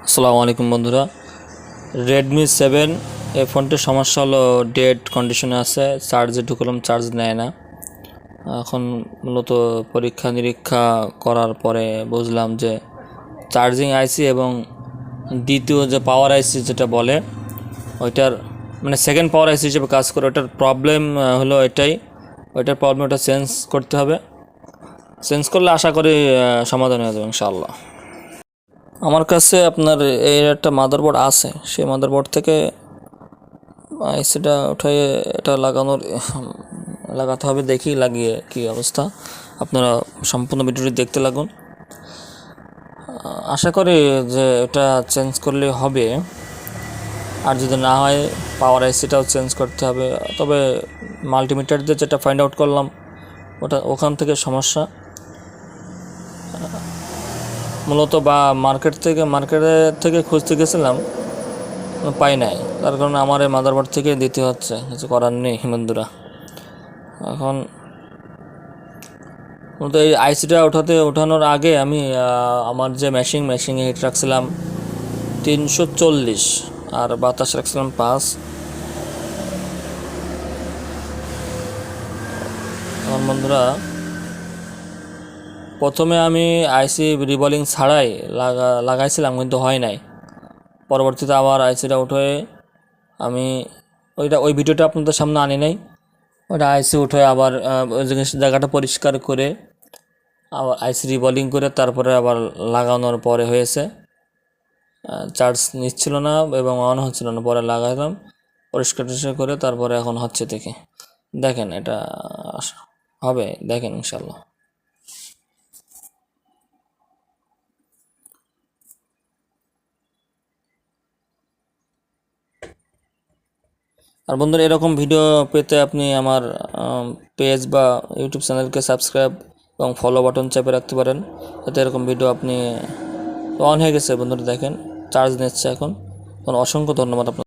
আসসালামু আলাইকুম বন্ধুরা, রেডমি 7 এই ফোনটির সমস্যা হলো ডেড কন্ডিশনে আছে। চার্জে ঢুকলাম, চার্জ নেয় না। এখন মূলত পরীক্ষা নিরীক্ষা করার পরে বুঝলাম যে চার্জিং আইসি এবং দ্বিতীয় যে পাওয়ার আইসি যেটা বলে ওইটার মানে সেকেন্ড পাওয়ার আইসি হিসেবে কাজ করে, ওইটার প্রবলেম হলো এটাই। ওইটার প্রবলেম ওটা চেঞ্জ করতে হবে। চেঞ্জ করলে আশা করি সমাধান হয়ে যাবে ইনশাআল্লাহ। আমার কাছে আপনার এর একটা মাদারবোর্ড আছে, সেই মাদারবোর্ড থেকে আইসিটা উঠাই এটা লাগাতে হবে। দেখি লাগিয়ে কি অবস্থা। আপনারা সম্পূর্ণ ভিডিওটি দেখতে লাগুন। আশা করি যে এটা চেঞ্জ করলে হবে, আর যদি না হয় পাওয়ার আইসিটাও চেঞ্জ করতে হবে। তবে মাল্টিমিটার দিয়ে যেটা ফাইন্ড আউট করলাম ওখান থেকে সমস্যা মূলত, বা মার্কেট থেকে খুঁজতে গেছিলাম, পাই নাই। তার কারণে আমার এই মাদারবোর্ড থেকে দিতে হচ্ছে, কিছু করার নেই বন্ধুরা। এখন মূলত এই আইসিটা ওঠানোর আগে আমি আমার যে মেশিনে হিট রাখছিলাম 340 আর বাতাস রাখছিলাম 5। এখন বন্ধুরা প্রথমে আমি আইসি রিবলিং ছাড়াই লাগাইছিলাম, কিন্তু হয় নাই। পরবর্তীতে আবার আইসিটা উঠে আমি ওই ভিডিওটা আপনাদের সামনে আনি নাই। ওটা আইসি উঠে আবার ওই জায়গাটা পরিষ্কার করে আবার আইসি রিবলিং করে তারপরে আবার লাগানোর পরে হয়েছে। চার্জ নিচ্ছিল না এবং অন হচ্ছিল না, পরে লাগাইলাম পরিষ্কার করে, তারপরে এখন হচ্ছে। দেখেন এটা হবে, দেখেন ইনশাল্লাহ। আর বন্ধুরা, এরকম ভিডিও পেতে আপনি আমার পেজ বা ইউটিউব চ্যানেলকে সাবস্ক্রাইব এবং ফলো বাটন চেপে রাখতে পারেন, যাতে এরকম ভিডিও আপনি অন হয়ে গেছে বন্ধুরা। দেখেন চার্জ নিচ্ছে এখন। অসংখ্য ধন্যবাদ আপনার।